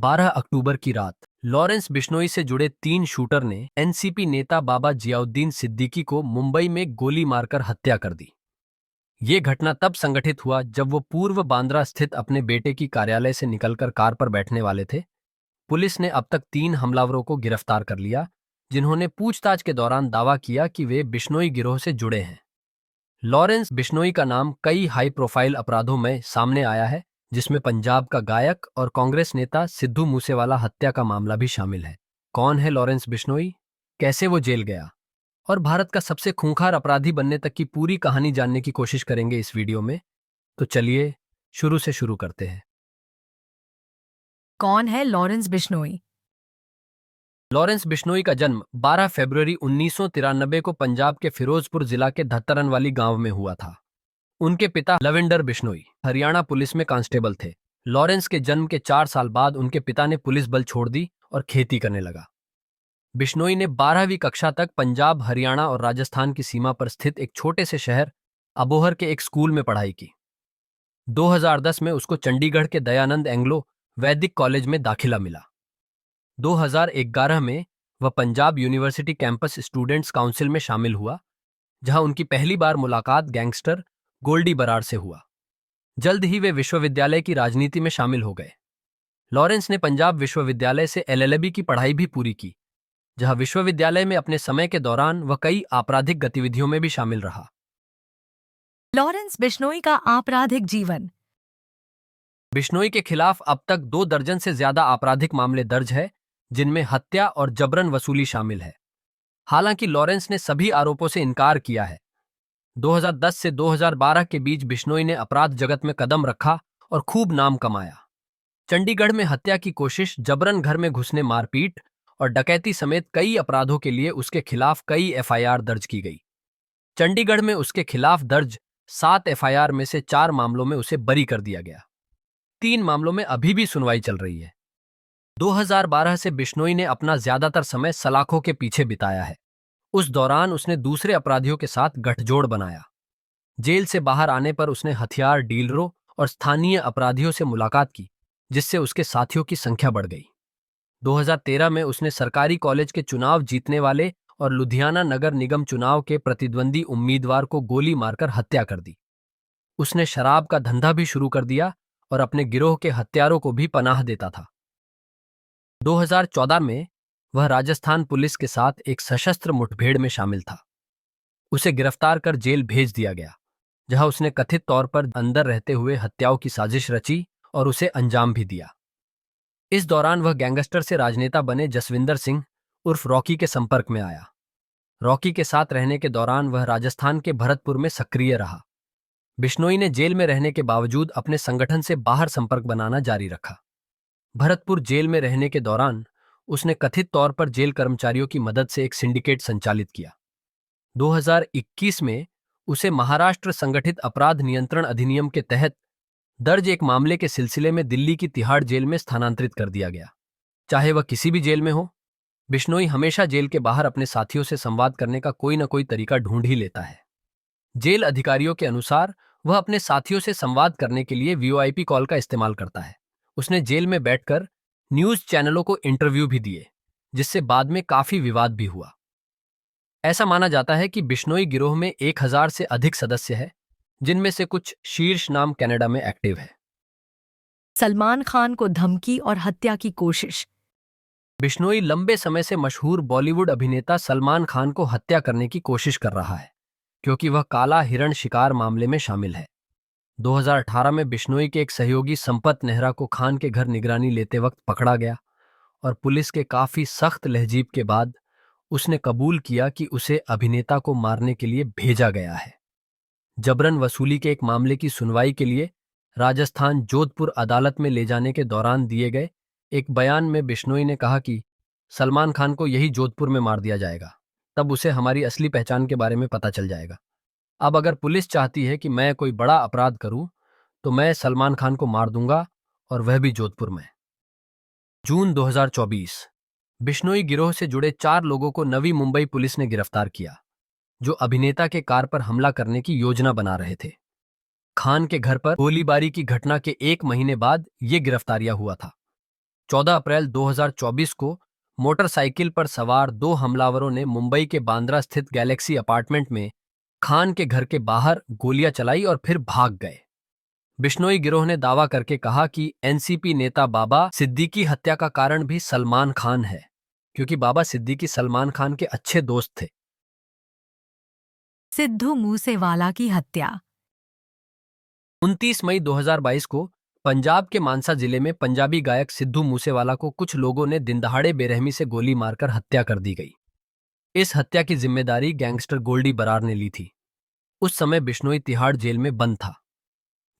12 अक्टूबर की रात लॉरेंस बिश्नोई से जुड़े 3 शूटर ने एनसीपी नेता बाबा जियाउद्दीन सिद्दीकी को मुंबई में गोली मारकर हत्या कर दी। ये घटना तब संगठित हुआ जब वो पूर्व बांद्रा स्थित अपने बेटे की कार्यालय से निकलकर कार पर बैठने वाले थे। पुलिस ने अब तक 3 हमलावरों को गिरफ्तार कर लिया, जिन्होंने पूछताछ के दौरान दावा किया कि वे बिश्नोई गिरोह से जुड़े हैं। लॉरेंस बिश्नोई का नाम कई हाई प्रोफाइल अपराधों में सामने आया है, जिसमें पंजाब का गायक और कांग्रेस नेता सिद्धू मूसेवाला हत्या का मामला भी शामिल है। कौन है लॉरेंस बिश्नोई, कैसे वो जेल गया और भारत का सबसे खूंखार अपराधी बनने तक की पूरी कहानी जानने की कोशिश करेंगे इस वीडियो में। तो चलिए शुरू से शुरू करते हैं। कौन है लॉरेंस बिश्नोई? लॉरेंस बिश्नोई का जन्म 12 फरवरी 1993 को पंजाब के फिरोजपुर जिला के धत्तरन वाली गांव में हुआ था। उनके पिता लविंदर बिश्नोई हरियाणा पुलिस में कांस्टेबल थे। लॉरेंस के जन्म के 4 साल बाद उनके पिता ने पुलिस बल छोड़ दी और खेती करने लगा। बिश्नोई ने 12वीं कक्षा तक पंजाब, हरियाणा और राजस्थान की सीमा पर स्थित एक छोटे से शहर अबोहर के एक स्कूल में पढ़ाई की। 2010 में उसको चंडीगढ़ के दयानंद एंग्लो वैदिक कॉलेज में दाखिला मिला। 2011 में वह Punjab university campus students council में शामिल हुआ, जहां उनकी पहली बार मुलाकात गैंगस्टर गोल्डी बराड़ से हुआ। जल्द ही वे विश्वविद्यालय की राजनीति में शामिल हो गए। लॉरेंस ने पंजाब विश्वविद्यालय से एलएलबी की पढ़ाई भी पूरी की, जहां विश्वविद्यालय में अपने समय के दौरान वह कई आपराधिक गतिविधियों में भी शामिल रहा। लॉरेंस बिश्नोई का आपराधिक जीवन। बिश्नोई के खिलाफ अब तक 2 दर्जन से ज्यादा आपराधिक मामले दर्ज है, जिनमें हत्या और जबरन वसूली शामिल है। हालांकि लॉरेंस ने सभी आरोपों से इनकार किया है। 2010 से 2012 के बीच बिश्नोई ने अपराध जगत में कदम रखा और खूब नाम कमाया। चंडीगढ़ में हत्या की कोशिश, जबरन घर में घुसने, मारपीट और डकैती समेत कई अपराधों के लिए उसके खिलाफ कई एफआईआर दर्ज की गई। चंडीगढ़ में उसके खिलाफ दर्ज 7 एफआईआर में से 4 मामलों में उसे बरी कर दिया गया। 3 मामलों में अभी भी सुनवाई चल रही है। 2012 से बिश्नोई ने अपना ज्यादातर समय सलाखों के पीछे बिताया है। उस दौरान उसने दूसरे अपराधियों के साथ गठजोड़ बनाया। जेल से बाहर आने पर उसने हथियार डीलरों और स्थानीय अपराधियों से मुलाकात की, जिससे उसके साथियों की संख्या बढ़ गई। 2013 में उसने सरकारी कॉलेज के चुनाव जीतने वाले और लुधियाना नगर निगम चुनाव के प्रतिद्वंदी उम्मीदवार को गोली मारकर हत्या कर दी। उसने शराब का धंधा भी शुरू कर दिया और अपने गिरोह के हत्यारों को भी पनाह देता था। 2014 में वह राजस्थान पुलिस के साथ एक सशस्त्र मुठभेड़ में शामिल था। उसे गिरफ्तार कर जेल भेज दिया गया, जहां उसने कथित तौर पर अंदर रहते हुए हत्याओं की साजिश रची और उसे अंजाम भी दिया। इस दौरान वह गैंगस्टर से राजनेता बने जसविंदर सिंह उर्फ रॉकी के संपर्क में आया। रॉकी के साथ रहने के दौरान वह राजस्थान के भरतपुर में सक्रिय रहा। बिश्नोई ने जेल में रहने के बावजूद अपने संगठन से बाहर संपर्क बनाना जारी रखा। भरतपुर जेल में रहने के दौरान उसने कथित तौर पर जेल कर्मचारियों की मदद से एक सिंडिकेट संचालित किया। 2021 में उसे महाराष्ट्र संगठित अपराध नियंत्रण अधिनियम के तहत दर्ज एक मामले के सिलसिले में दिल्ली की तिहाड़ जेल में स्थानांतरित कर दिया गया। चाहे वह किसी भी जेल में हो, बिश्नोई हमेशा जेल के बाहर अपने साथियों से संवाद करने का कोई न कोई तरीका ढूंढ ही लेता है। जेल अधिकारियों के अनुसार वह अपने साथियों से संवाद करने के लिए वीओआईपी कॉल का इस्तेमाल करता है। उसने जेल में बैठकर न्यूज चैनलों को इंटरव्यू भी दिए, जिससे बाद में काफी विवाद भी हुआ। ऐसा माना जाता है कि बिश्नोई गिरोह में 1000 से अधिक सदस्य है, जिनमें से कुछ शीर्ष नाम कनाडा में एक्टिव है। सलमान खान को धमकी और हत्या की कोशिश। बिश्नोई लंबे समय से मशहूर बॉलीवुड अभिनेता सलमान खान को हत्या करने की कोशिश कर रहा है, क्योंकि वह काला हिरण शिकार मामले में शामिल है। 2018 में बिश्नोई के एक सहयोगी संपत नेहरा को खान के घर निगरानी लेते वक्त पकड़ा गया और पुलिस के काफी सख्त लहजीब के बाद उसने कबूल किया कि उसे अभिनेता को मारने के लिए भेजा गया है। जबरन वसूली के एक मामले की सुनवाई के लिए राजस्थान जोधपुर अदालत में ले जाने के दौरान दिए गए एक बयान में बिश्नोई ने कहा कि सलमान खान को यही जोधपुर में मार दिया जाएगा, तब उसे हमारी असली पहचान के बारे में पता चल जाएगा। अब अगर पुलिस चाहती है कि मैं कोई बड़ा अपराध करूं, तो मैं सलमान खान को मार दूंगा, और वह भी जोधपुर में। जून 2024, बिश्नोई गिरोह से जुड़े 4 लोगों को नवी मुंबई पुलिस ने गिरफ्तार किया, जो अभिनेता के कार पर हमला करने की योजना बना रहे थे। खान के घर पर गोलीबारी की घटना के 1 महीने बाद ये गिरफ्तारियां हुआ था। 14 अप्रैल 2024 को मोटरसाइकिल पर सवार 2 हमलावरों ने मुंबई के बांद्रा स्थित गैलेक्सी अपार्टमेंट में खान के घर के बाहर गोलियां चलाई और फिर भाग गए। बिश्नोई गिरोह ने दावा करके कहा कि एनसीपी नेता बाबा सिद्दीकी हत्या का कारण भी सलमान खान है, क्योंकि बाबा सिद्दीकी सलमान खान के अच्छे दोस्त थे। सिद्धू मूसेवाला की हत्या। 29 मई 2022 को पंजाब के मानसा जिले में पंजाबी गायक सिद्धू मूसेवाला को कुछ लोगों ने दिनदहाड़े बेरहमी से गोली मारकर हत्या कर दी गई। इस हत्या की जिम्मेदारी गैंगस्टर गोल्डी बरार ने ली थी। उस समय बिश्नोई तिहाड़ जेल में बंद था।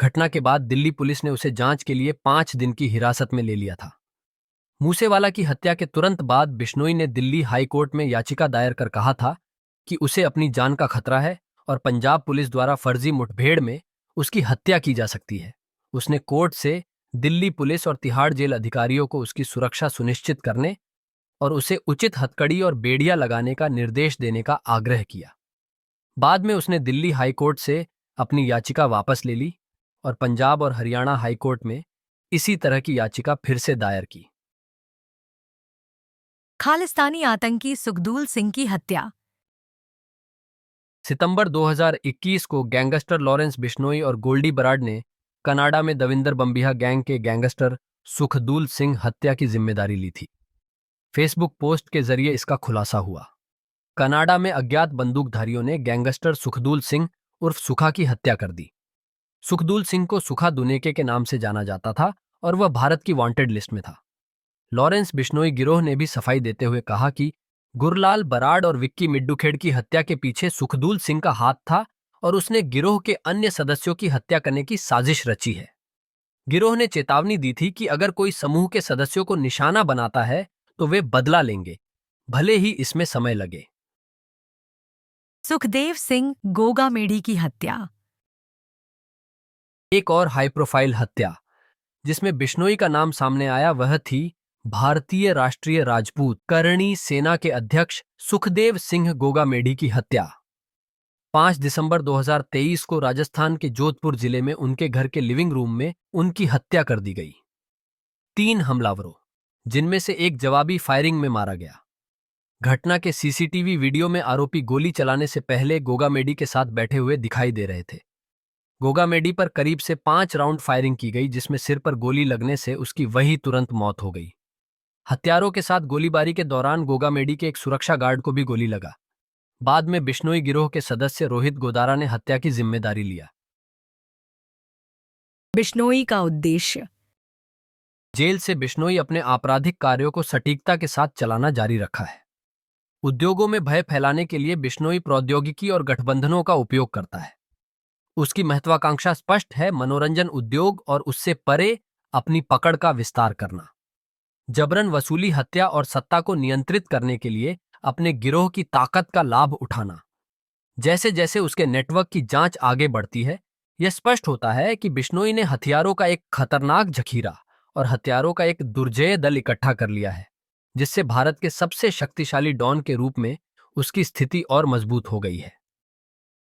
घटना के बाद दिल्ली पुलिस ने उसे जांच के लिए 5 दिन की हिरासत में ले लिया था। मूसेवाला की हत्या के तुरंत बाद बिश्नोई ने दिल्ली हाई कोर्ट में याचिका दायर कर कहा था कि उसे अपनी जान का खतरा है और पंजाब पुलिस द्वारा फर्जी मुठभेड़ में उसकी हत्या की जा सकती है। उसने कोर्ट से दिल्ली पुलिस और तिहाड़ जेल अधिकारियों को उसकी सुरक्षा सुनिश्चित करने और उसे उचित हथकड़ी और बेड़ियां लगाने का निर्देश देने का आग्रह किया। बाद में उसने दिल्ली हाई कोर्ट से अपनी याचिका वापस ले ली और पंजाब और हरियाणा हाई कोर्ट में इसी तरह की याचिका फिर से दायर की। खालिस्तानी आतंकी सुखदूल सिंह की हत्या। सितंबर 2021 को गैंगस्टर लॉरेंस बिश्नोई और गोल्डी बराड ने कनाडा में दविंदर बम्बिहा गैंग के गैंगस्टर सुखदूल सिंह हत्या की जिम्मेदारी ली थी। फेसबुक पोस्ट के जरिए इसका खुलासा हुआ। कनाडा में अज्ञात बंदूकधारियों ने गैंगस्टर सुखदूल सिंह उर्फ सुखा की हत्या कर दी। सुखदूल सिंह को सुखा दुनेके के नाम से जाना जाता था और वह भारत की वांटेड लिस्ट में था। लॉरेंस बिश्नोई गिरोह ने भी सफाई देते हुए कहा कि गुरलाल बराड और विक्की मिड्डूखेड़ की हत्या के पीछे सुखदूल सिंह का हाथ था और उसने गिरोह के अन्य सदस्यों की हत्या करने की साजिश रची है। गिरोह ने चेतावनी दी थी कि अगर कोई समूह के सदस्यों को निशाना बनाता है तो वे बदला लेंगे, भले ही इसमें समय लगे। सुखदेव सिंह गोगामेडी की हत्या। एक और हाई प्रोफाइल हत्या जिसमें बिश्नोई का नाम सामने आया वह थी भारतीय राष्ट्रीय राजपूत करणी सेना के अध्यक्ष सुखदेव सिंह गोगामेडी की हत्या। 5 दिसंबर 2023 को राजस्थान के जोधपुर जिले में उनके घर के लिविंग रूम में उनकी हत्या कर दी गई। 3 हमलावरों, जिनमें से एक जवाबी फायरिंग में मारा गया। घटना के सीसीटीवी वीडियो में आरोपी गोली चलाने से पहले गोगामेडी के साथ बैठे हुए दिखाई दे रहे थे। गोगामेडी पर करीब से 5 राउंड फायरिंग की गई, जिसमें सिर पर गोली लगने से उसकी वही तुरंत मौत हो गई। हत्यारों के साथ गोलीबारी के दौरान गोगामेडी के एक सुरक्षा गार्ड को भी गोली लगा। बाद में बिश्नोई गिरोह के सदस्य रोहित गोदारा ने हत्या की जिम्मेदारी लिया। बिश्नोई का उद्देश्य। जेल से बिश्नोई अपने आपराधिक कार्यों को सटीकता के साथ चलाना जारी रखा है। उद्योगों में भय फैलाने के लिए बिश्नोई प्रौद्योगिकी और गठबंधनों का उपयोग करता है। उसकी महत्वाकांक्षा स्पष्ट है, मनोरंजन उद्योग और उससे परे अपनी पकड़ का विस्तार करना। जबरन वसूली, हत्या और सत्ता को नियंत्रित करने के लिए अपने गिरोह की ताकत का लाभ उठाना। जैसे जैसे उसके नेटवर्क की जांच आगे बढ़ती है, यह स्पष्ट होता है कि बिश्नोई ने हथियारों का एक खतरनाक जखीरा और हथियारों का एक दुर्जेय दल इकट्ठा कर लिया है, जिससे भारत के सबसे शक्तिशाली डॉन के रूप में उसकी स्थिति और मजबूत हो गई है।